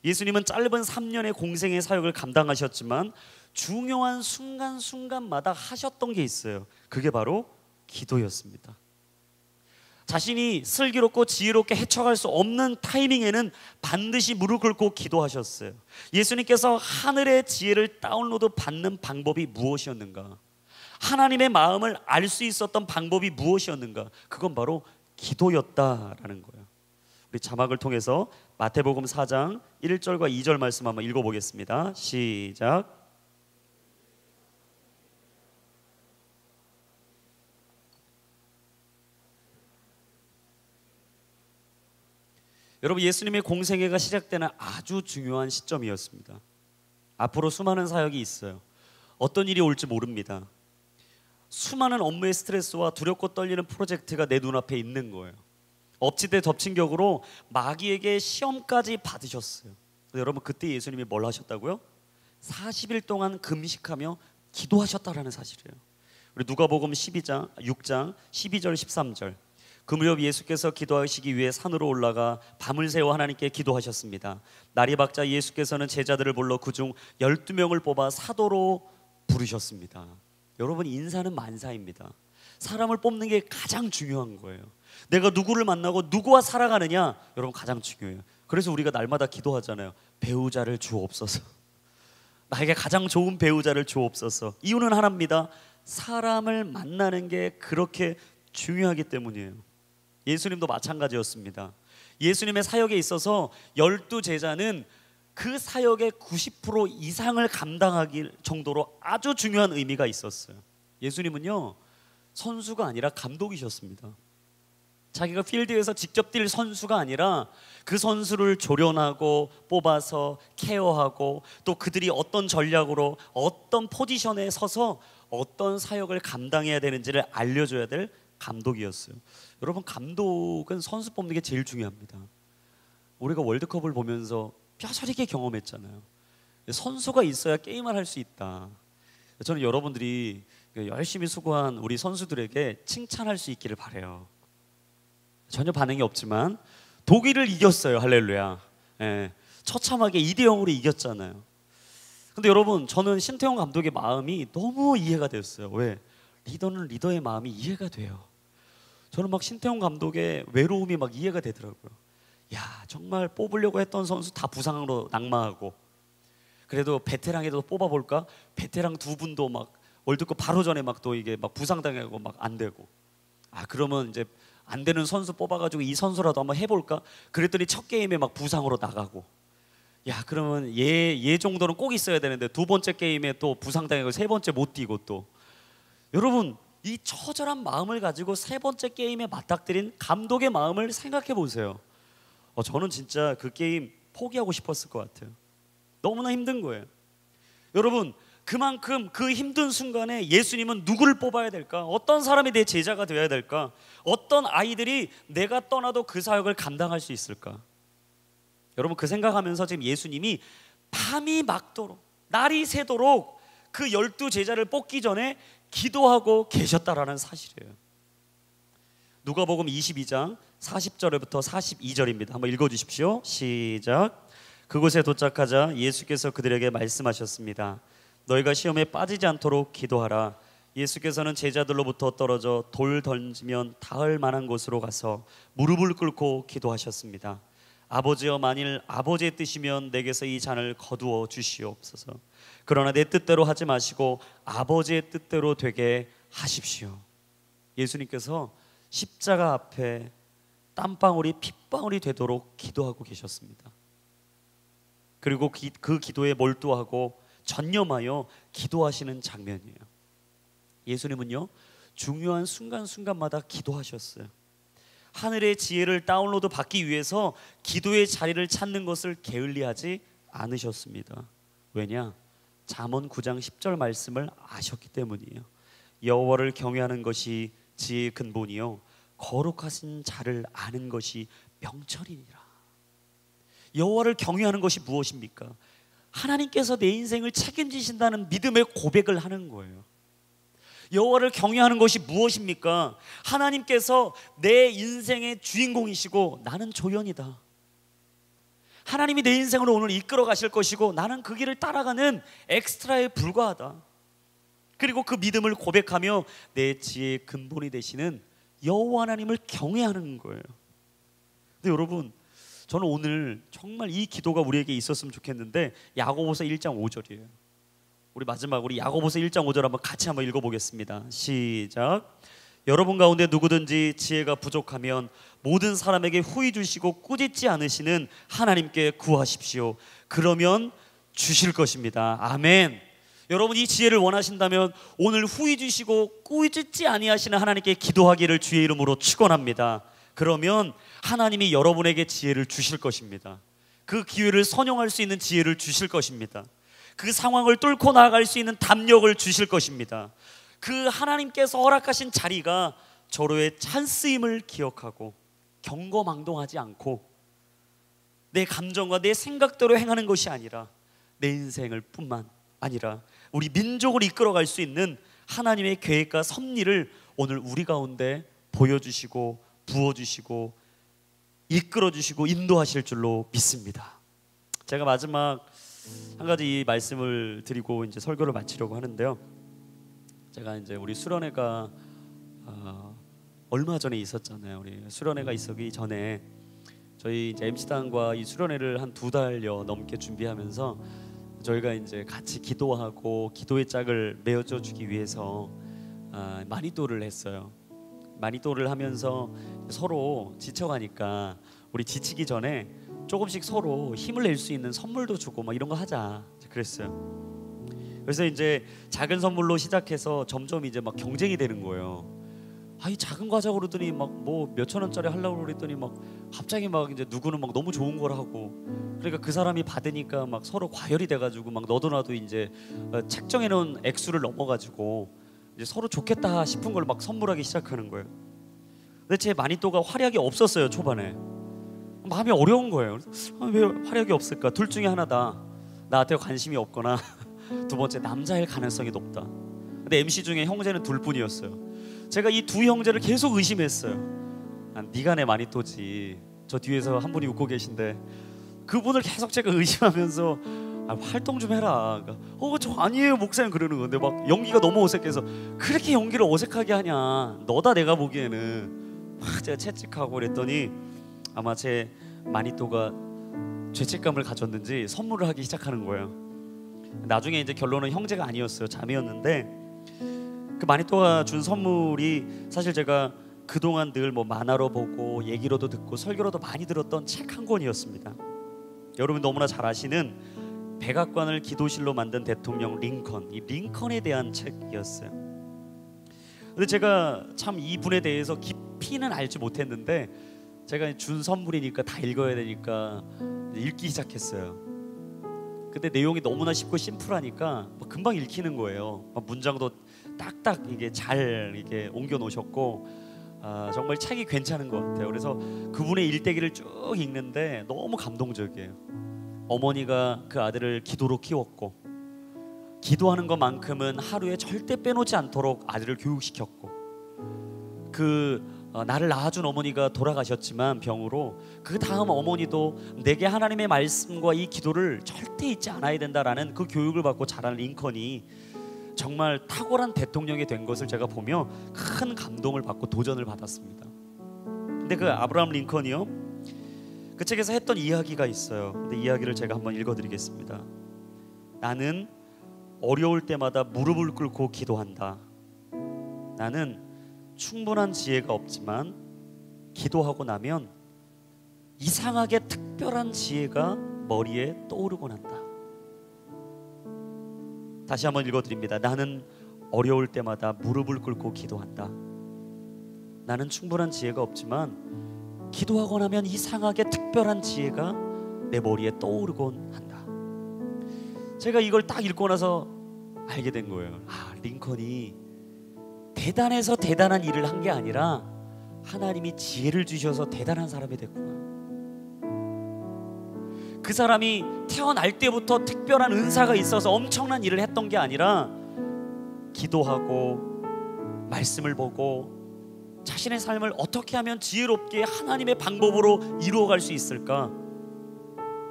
예수님은 짧은 3년의 공생의 사역을 감당하셨지만 중요한 순간순간마다 하셨던 게 있어요. 그게 바로 기도였습니다. 자신이 슬기롭고 지혜롭게 헤쳐갈 수 없는 타이밍에는 반드시 무릎 꿇고 기도하셨어요. 예수님께서 하늘의 지혜를 다운로드 받는 방법이 무엇이었는가? 하나님의 마음을 알 수 있었던 방법이 무엇이었는가? 그건 바로 기도였다라는 거예요. 우리 자막을 통해서 마태복음 4장 1절과 2절 말씀 한번 읽어보겠습니다. 시작. 여러분, 예수님의 공생애가 시작되는 아주 중요한 시점이었습니다. 앞으로 수많은 사역이 있어요. 어떤 일이 올지 모릅니다. 수많은 업무의 스트레스와 두렵고 떨리는 프로젝트가 내 눈앞에 있는 거예요. 엎치대 덮친 격으로 마귀에게 시험까지 받으셨어요. 여러분, 그때 예수님이 뭘 하셨다고요? 40일 동안 금식하며 기도하셨다라는 사실이에요. 우리 누가복음 6장 12절 13절. 그 무렵 예수께서 기도하시기 위해 산으로 올라가 밤을 새워 하나님께 기도하셨습니다. 날이 밝자 예수께서는 제자들을 불러 그중 12명을 뽑아 사도로 부르셨습니다. 여러분, 인사는 만사입니다. 사람을 뽑는 게 가장 중요한 거예요. 내가 누구를 만나고 누구와 살아가느냐, 여러분 가장 중요해요. 그래서 우리가 날마다 기도하잖아요. 배우자를 주옵소서. 나에게 가장 좋은 배우자를 주옵소서. 이유는 하나입니다. 사람을 만나는 게 그렇게 중요하기 때문이에요. 예수님도 마찬가지였습니다. 예수님의 사역에 있어서 12제자는 그 사역의 90% 이상을 감당하기 정도로 아주 중요한 의미가 있었어요. 예수님은요, 선수가 아니라 감독이셨습니다. 자기가 필드에서 직접 뛸 선수가 아니라 그 선수를 조련하고 뽑아서 케어하고 또 그들이 어떤 전략으로 어떤 포지션에 서서 어떤 사역을 감당해야 되는지를 알려줘야 될 감독이었어요. 여러분, 감독은 선수 뽑는 게 제일 중요합니다. 우리가 월드컵을 보면서 뼈저리게 경험했잖아요. 선수가 있어야 게임을 할 수 있다. 저는 여러분들이 열심히 수고한 우리 선수들에게 칭찬할 수 있기를 바라요. 전혀 반응이 없지만 독일을 이겼어요. 할렐루야. 예, 처참하게 2대0으로 이겼잖아요. 근데 여러분, 저는 신태용 감독의 마음이 너무 이해가 됐어요. 왜? 리더는 리더의 마음이 이해가 돼요. 저는 막 신태용 감독의 외로움이 막 이해가 되더라고요. 야, 정말 뽑으려고 했던 선수 다 부상으로 낙마하고, 그래도 베테랑에도 뽑아볼까? 베테랑 두 분도 막 월드컵 바로 전에 막 또 이게 막 부상당하고 막 안 되고, 그러면 이제 안 되는 선수 뽑아가지고 이 선수라도 한번 해볼까? 그랬더니 첫 게임에 막 부상으로 나가고, 야, 그러면 얘 정도는 꼭 있어야 되는데 두 번째 게임에 또 부상당하고 세 번째 못 뛰고. 또 여러분, 이 처절한 마음을 가지고 세 번째 게임에 맞닥뜨린 감독의 마음을 생각해 보세요. 저는 진짜 그 게임 포기하고 싶었을 것 같아요. 너무나 힘든 거예요. 여러분, 그만큼 그 힘든 순간에 예수님은 누구를 뽑아야 될까? 어떤 사람이 내 제자가 되어야 될까? 어떤 아이들이 내가 떠나도 그 사역을 감당할 수 있을까? 여러분, 그 생각하면서 지금 예수님이 밤이 막도록, 날이 새도록 그 12제자를 뽑기 전에 기도하고 계셨다라는 사실이에요. 누가복음 22장 40절부터 42절입니다. 한번 읽어주십시오. 시작. 그곳에 도착하자 예수께서 그들에게 말씀하셨습니다. 너희가 시험에 빠지지 않도록 기도하라. 예수께서는 제자들로부터 떨어져 돌 던지면 닿을 만한 곳으로 가서 무릎을 꿇고 기도하셨습니다. 아버지여, 만일 아버지의 뜻이면 내게서 이 잔을 거두어 주시옵소서. 그러나 내 뜻대로 하지 마시고 아버지의 뜻대로 되게 하십시오. 예수님께서 십자가 앞에 땀방울이 핏방울이 되도록 기도하고 계셨습니다. 그리고 그 기도에 몰두하고 전념하여 기도하시는 장면이에요. 예수님은요, 중요한 순간순간마다 기도하셨어요. 하늘의 지혜를 다운로드 받기 위해서 기도의 자리를 찾는 것을 게을리하지 않으셨습니다. 왜냐? 잠언 9장 10절 말씀을 아셨기 때문이에요. 여호와를 경외하는 것이 지혜의 근본이요, 거룩하신 자를 아는 것이 명철이니라. 여호와를 경외하는 것이 무엇입니까? 하나님께서 내 인생을 책임지신다는 믿음의 고백을 하는 거예요. 여호와를 경외하는 것이 무엇입니까? 하나님께서 내 인생의 주인공이시고 나는 조연이다. 하나님이 내 인생을 오늘 이끌어 가실 것이고 나는 그 길을 따라가는 엑스트라에 불과하다. 그리고 그 믿음을 고백하며 내 지혜의 근본이 되시는 여호와 하나님을 경외하는 거예요. 근데 여러분, 저는 오늘 정말 이 기도가 우리에게 있었으면 좋겠는데, 야고보서 1장 5절이에요. 우리 마지막 우리 야고보서 1장 5절 한번 같이 한번 읽어보겠습니다. 시작. 여러분 가운데 누구든지 지혜가 부족하면 모든 사람에게 후히 주시고 꾸짖지 않으시는 하나님께 구하십시오. 그러면 주실 것입니다. 아멘. 여러분, 이 지혜를 원하신다면 오늘 후히 주시고 꾸짖지 아니하시는 하나님께 기도하기를 주의 이름으로 축원합니다. 그러면 하나님이 여러분에게 지혜를 주실 것입니다. 그 기회를 선용할 수 있는 지혜를 주실 것입니다. 그 상황을 뚫고 나아갈 수 있는 담력을 주실 것입니다. 그 하나님께서 허락하신 자리가 절호의 찬스임을 기억하고 경거망동하지 않고 내 감정과 내 생각대로 행하는 것이 아니라 내 인생을 뿐만 아니라 우리 민족을 이끌어갈 수 있는 하나님의 계획과 섭리를 오늘 우리 가운데 보여주시고 부어주시고 이끌어주시고 인도하실 줄로 믿습니다. 제가 마지막 한 가지 이 말씀을 드리고 이제 설교를 마치려고 하는데요. 제가 이제 우리 수련회가 얼마 전에 있었잖아요. 우리 수련회가 있었기 전에 저희 이제 MC단과 이 수련회를 한 2달여 넘게 준비하면서 저희가 이제 같이 기도하고 기도의 짝을 메어줘 주기 위해서 마니또를 했어요. 마니또를 하면서 서로 지쳐가니까 우리 지치기 전에 조금씩 서로 힘을 낼 수 있는 선물도 주고 막 이런 거 하자 그랬어요. 그래서 이제 작은 선물로 시작해서 점점 이제 막 경쟁이 되는 거예요. 이 작은 과자 그러더니 막 뭐 몇천 원짜리 하려고 그랬더니 막 갑자기 막 이제 누구는 막 너무 좋은 걸 하고, 그러니까 그 사람이 받으니까 막 서로 과열이 돼가지고 막 너도 나도 이제 책정해 놓은 액수를 넘어가지고 이제 서로 좋겠다 싶은 걸 막 선물하기 시작하는 거예요. 근데 제 마니또가 활약이 없었어요. 초반에 마음이 어려운 거예요. 왜 활약이 없을까? 둘 중에 하나다. 나한테 관심이 없거나 두 번째 남자일 가능성이 높다. 근데 MC 중에 형제는 둘 뿐이었어요. 제가 이 두 형제를 계속 의심했어요. 네가 내 마니또지. 저 뒤에서 한 분이 웃고 계신데 그분을 계속 제가 의심하면서 활동 좀 해라. 저 아니에요 목사님 그러는 건데 막 연기가 너무 어색해서, 그렇게 연기를 어색하게 하냐, 너다 내가 보기에는. 막 제가 채찍하고 그랬더니 아마 제 마니또가 죄책감을 가졌는지 선물을 하기 시작하는 거예요. 나중에 이제 결론은 형제가 아니었어요. 자매였는데 그 마니또가 준 선물이 사실 제가 그동안 늘 뭐 만화로 보고 얘기로도 듣고 설교로도 많이 들었던 책 한 권이었습니다. 여러분 너무나 잘 아시는 백악관을 기도실로 만든 대통령 링컨, 이 링컨에 대한 책이었어요. 근데 제가 참 이분에 대해서 깊이는 알지 못했는데 제가 준 선물이니까 다 읽어야 되니까 읽기 시작했어요. 근데 내용이 너무나 쉽고 심플하니까 금방 읽히는 거예요. 문장도 딱딱 이게 잘 이게 옮겨 놓으셨고 정말 책이 괜찮은 것 같아요. 그래서 그분의 일대기를 쭉 읽는데 너무 감동적이에요. 어머니가 그 아들을 기도로 키웠고 기도하는 것만큼은 하루에 절대 빼놓지 않도록 아들을 교육시켰고, 나를 낳아준 어머니가 돌아가셨지만 병으로, 그 다음 어머니도 내게 하나님의 말씀과 이 기도를 절대 잊지 않아야 된다라는 그 교육을 받고 자란 링컨이 정말 탁월한 대통령이 된 것을 제가 보며 큰 감동을 받고 도전을 받았습니다. 근데 그 아브라함 링컨이요, 그 책에서 했던 이야기가 있어요. 근데 이야기를 제가 한번 읽어드리겠습니다. 나는 어려울 때마다 무릎을 꿇고 기도한다. 나는 충분한 지혜가 없지만 기도하고 나면 이상하게 특별한 지혜가 머리에 떠오르곤 한다. 다시 한번 읽어드립니다. 나는 어려울 때마다 무릎을 꿇고 기도한다. 나는 충분한 지혜가 없지만 기도하고 나면 이상하게 특별한 지혜가 내 머리에 떠오르곤 한다. 제가 이걸 딱 읽고 나서 알게 된 거예요. 링컨이 대단해서 대단한 일을 한 게 아니라 하나님이 지혜를 주셔서 대단한 사람이 됐구나. 그 사람이 태어날 때부터 특별한 은사가 있어서 엄청난 일을 했던 게 아니라 기도하고 말씀을 보고 자신의 삶을 어떻게 하면 지혜롭게 하나님의 방법으로 이루어갈 수 있을까,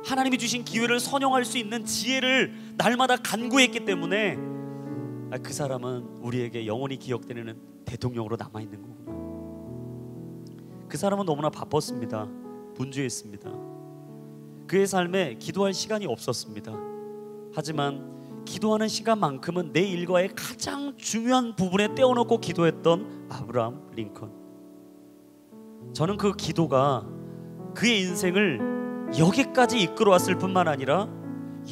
하나님이 주신 기회를 선용할 수 있는 지혜를 날마다 간구했기 때문에 그 사람은 우리에게 영원히 기억되는 대통령으로 남아있는 거구나. 그 사람은 너무나 바빴습니다. 분주했습니다. 그의 삶에 기도할 시간이 없었습니다. 하지만 기도하는 시간만큼은 내 일과의 가장 중요한 부분에 떼어놓고 기도했던 아브라함 링컨. 저는 그 기도가 그의 인생을 여기까지 이끌어왔을 뿐만 아니라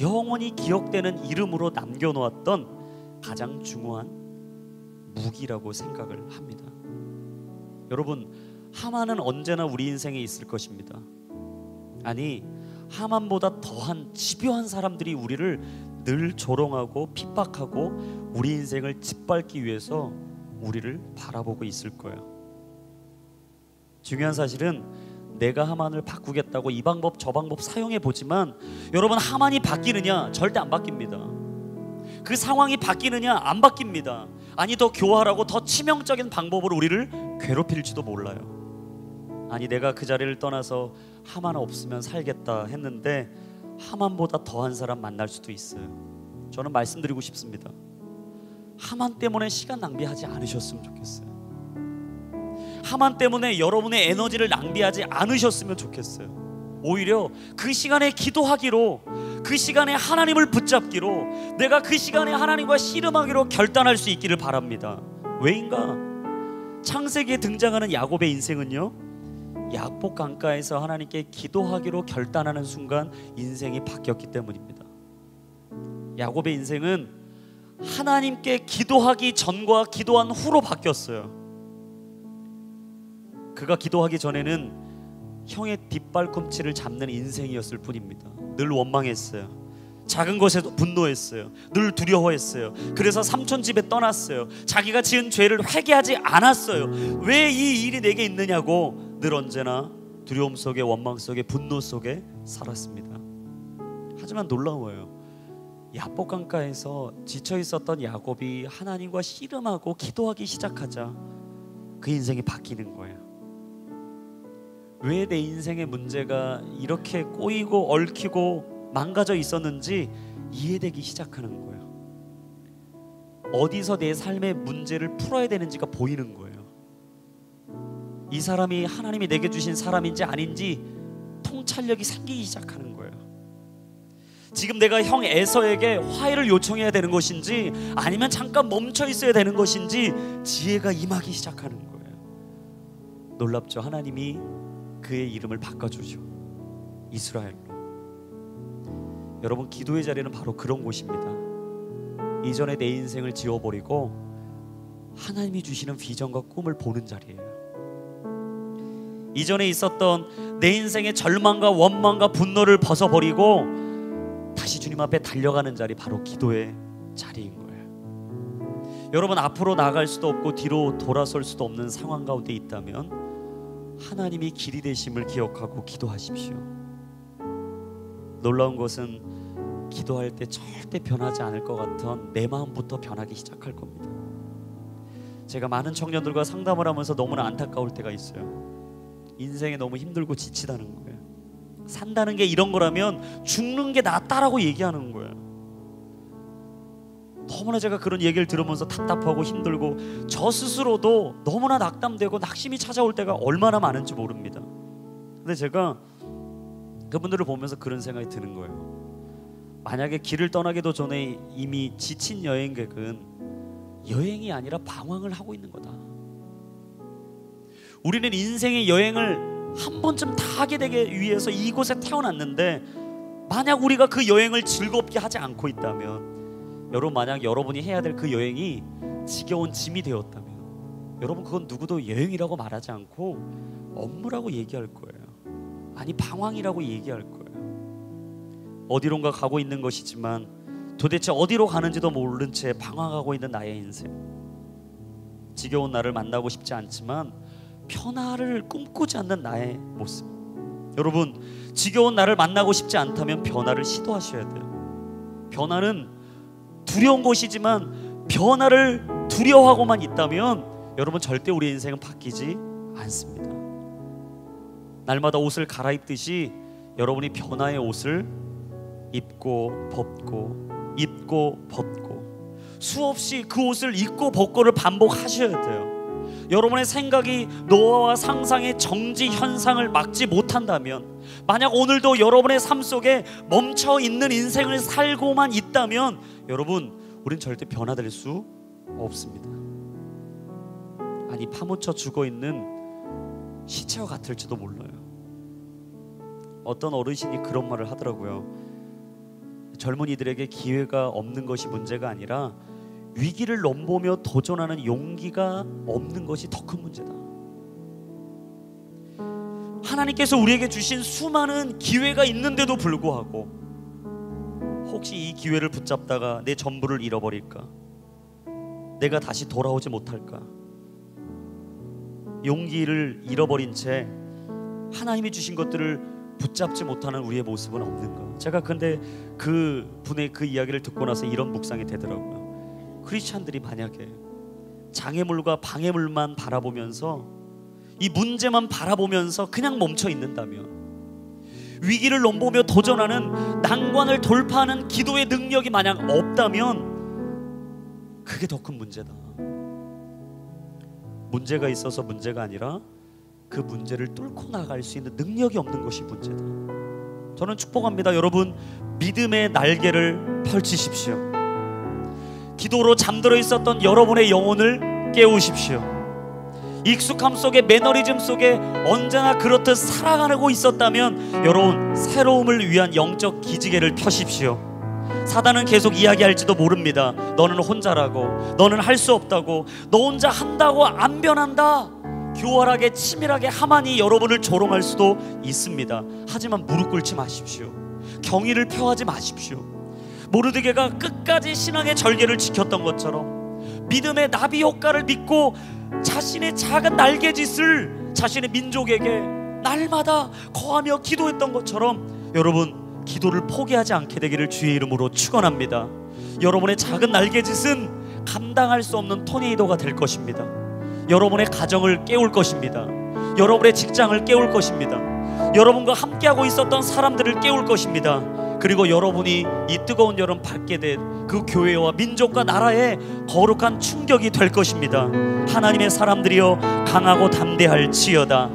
영원히 기억되는 이름으로 남겨놓았던 가장 중요한 무기라고 생각을 합니다. 여러분, 하만은 언제나 우리 인생에 있을 것입니다. 아니, 하만보다 더한 집요한 사람들이 우리를 늘 조롱하고 핍박하고 우리 인생을 짓밟기 위해서 우리를 바라보고 있을 거예요. 중요한 사실은 내가 하만을 바꾸겠다고 이 방법 저 방법 사용해 보지만 여러분, 하만이 바뀌느냐? 절대 안 바뀝니다. 그 상황이 바뀌느냐? 안 바뀝니다. 아니, 더 교활하고 더 치명적인 방법으로 우리를 괴롭힐지도 몰라요. 아니, 내가 그 자리를 떠나서 하만 없으면 살겠다 했는데 하만보다 더한 사람 만날 수도 있어요. 저는 말씀드리고 싶습니다. 하만 때문에 시간 낭비하지 않으셨으면 좋겠어요. 하만 때문에 여러분의 에너지를 낭비하지 않으셨으면 좋겠어요. 오히려 그 시간에 기도하기로, 그 시간에 하나님을 붙잡기로, 내가 그 시간에 하나님과 씨름하기로 결단할 수 있기를 바랍니다. 왜인가? 창세기에 등장하는 야곱의 인생은요, 야복 강가에서 하나님께 기도하기로 결단하는 순간 인생이 바뀌었기 때문입니다. 야곱의 인생은 하나님께 기도하기 전과 기도한 후로 바뀌었어요. 그가 기도하기 전에는 형의 뒷발꿈치를 잡는 인생이었을 뿐입니다. 늘 원망했어요. 작은 것에도 분노했어요. 늘 두려워했어요. 그래서 삼촌 집에 떠났어요. 자기가 지은 죄를 회개하지 않았어요. 왜 이 일이 내게 있느냐고 늘 언제나 두려움 속에, 원망 속에, 분노 속에 살았습니다. 하지만 놀라워요. 야복 강가에서 지쳐 있었던 야곱이 하나님과 씨름하고 기도하기 시작하자 그 인생이 바뀌는 거예요. 왜 내 인생의 문제가 이렇게 꼬이고 얽히고 망가져 있었는지 이해되기 시작하는 거예요. 어디서 내 삶의 문제를 풀어야 되는지가 보이는 거예요. 이 사람이 하나님이 내게 주신 사람인지 아닌지 통찰력이 생기기 시작하는 거예요. 지금 내가 형 에서에게 화해를 요청해야 되는 것인지 아니면 잠깐 멈춰 있어야 되는 것인지 지혜가 임하기 시작하는 거예요. 놀랍죠? 하나님이 그의 이름을 바꿔주죠. 이스라엘로. 여러분, 기도의 자리는 바로 그런 곳입니다. 이전에 내 인생을 지워버리고 하나님이 주시는 비전과 꿈을 보는 자리예요. 이전에 있었던 내 인생의 절망과 원망과 분노를 벗어버리고 다시 주님 앞에 달려가는 자리, 바로 기도의 자리인 거예요. 여러분, 앞으로 나아갈 수도 없고 뒤로 돌아설 수도 없는 상황 가운데 있다면 하나님이 길이 되심을 기억하고 기도하십시오. 놀라운 것은 기도할 때 절대 변하지 않을 것 같던 내 마음부터 변하기 시작할 겁니다. 제가 많은 청년들과 상담을 하면서 너무나 안타까울 때가 있어요. 인생이 너무 힘들고 지치다는 거예요. 산다는 게 이런 거라면 죽는 게 낫다라고 얘기하는 거예요. 너무나 제가 그런 얘기를 들으면서 답답하고 힘들고 저 스스로도 너무나 낙담되고 낙심이 찾아올 때가 얼마나 많은지 모릅니다. 근데 제가 그분들을 보면서 그런 생각이 드는 거예요. 만약에 길을 떠나기도 전에 이미 지친 여행객은 여행이 아니라 방황을 하고 있는 거다. 우리는 인생의 여행을 한 번쯤 다 하게 되기 위해서 이곳에 태어났는데, 만약 우리가 그 여행을 즐겁게 하지 않고 있다면, 여러분, 만약 여러분이 해야 될 그 여행이 지겨운 짐이 되었다면, 여러분, 그건 누구도 여행이라고 말하지 않고 업무라고 얘기할 거예요. 아니, 방황이라고 얘기할 거예요. 어디론가 가고 있는 것이지만 도대체 어디로 가는지도 모른 채 방황하고 있는 나의 인생. 지겨운 나를 만나고 싶지 않지만 변화를 꿈꾸지 않는 나의 모습. 여러분, 지겨운 나를 만나고 싶지 않다면 변화를 시도하셔야 돼요. 변화는 두려운 것이지만 변화를 두려워하고만 있다면 여러분, 절대 우리 인생은 바뀌지 않습니다. 날마다 옷을 갈아입듯이 여러분이 변화의 옷을 입고 벗고 입고 벗고 수없이 그 옷을 입고 벗고를 반복하셔야 돼요. 여러분의 생각이 노화와 상상의 정지 현상을 막지 못한다면, 만약 오늘도 여러분의 삶 속에 멈춰 있는 인생을 살고만 있다면 여러분, 우린 절대 변화될 수 없습니다. 아니, 파묻혀 죽어있는 시체와 같을지도 몰라요. 어떤 어르신이 그런 말을 하더라고요. 젊은이들에게 기회가 없는 것이 문제가 아니라 위기를 넘보며 도전하는 용기가 없는 것이 더 큰 문제다. 하나님께서 우리에게 주신 수많은 기회가 있는데도 불구하고 혹시 이 기회를 붙잡다가 내 전부를 잃어버릴까? 내가 다시 돌아오지 못할까? 용기를 잃어버린 채 하나님이 주신 것들을 붙잡지 못하는 우리의 모습은 없는가? 제가 근데 그 분의 그 이야기를 듣고 나서 이런 묵상이 되더라고요. 크리스찬들이 만약에 장애물과 방해물만 바라보면서, 이 문제만 바라보면서 그냥 멈춰 있는다면, 위기를 넘보며 도전하는, 난관을 돌파하는 기도의 능력이 만약 없다면 그게 더 큰 문제다. 문제가 있어서 문제가 아니라 그 문제를 뚫고 나갈 수 있는 능력이 없는 것이 문제다. 저는 축복합니다. 여러분, 믿음의 날개를 펼치십시오. 기도로 잠들어 있었던 여러분의 영혼을 깨우십시오. 익숙함 속에, 매너리즘 속에 언제나 그렇듯 살아가고 있었다면 여러분, 새로움을 위한 영적 기지개를 펴십시오. 사단은 계속 이야기할지도 모릅니다. 너는 혼자라고, 너는 할 수 없다고, 너 혼자 한다고 안 변한다. 교활하게 치밀하게 하만이 여러분을 조롱할 수도 있습니다. 하지만 무릎 꿇지 마십시오. 경의를 표하지 마십시오. 모르드게가 끝까지 신앙의 절개를 지켰던 것처럼 믿음의 나비 효과를 믿고 자신의 작은 날개짓을 자신의 민족에게 날마다 거하며 기도했던 것처럼 여러분, 기도를 포기하지 않게 되기를 주의 이름으로 축원합니다. 여러분의 작은 날개짓은 감당할 수 없는 토네이도가 될 것입니다. 여러분의 가정을 깨울 것입니다. 여러분의 직장을 깨울 것입니다. 여러분과 함께하고 있었던 사람들을 깨울 것입니다. 그리고 여러분이 이 뜨거운 여름 받게 된 그 교회와 민족과 나라에 거룩한 충격이 될 것입니다. 하나님의 사람들이여 강하고 담대할지어다.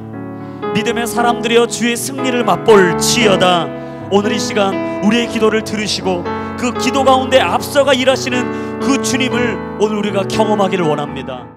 믿음의 사람들이여 주의 승리를 맛볼지어다. 오늘 이 시간 우리의 기도를 들으시고 그 기도 가운데 앞서가 일하시는 그 주님을 오늘 우리가 경험하기를 원합니다.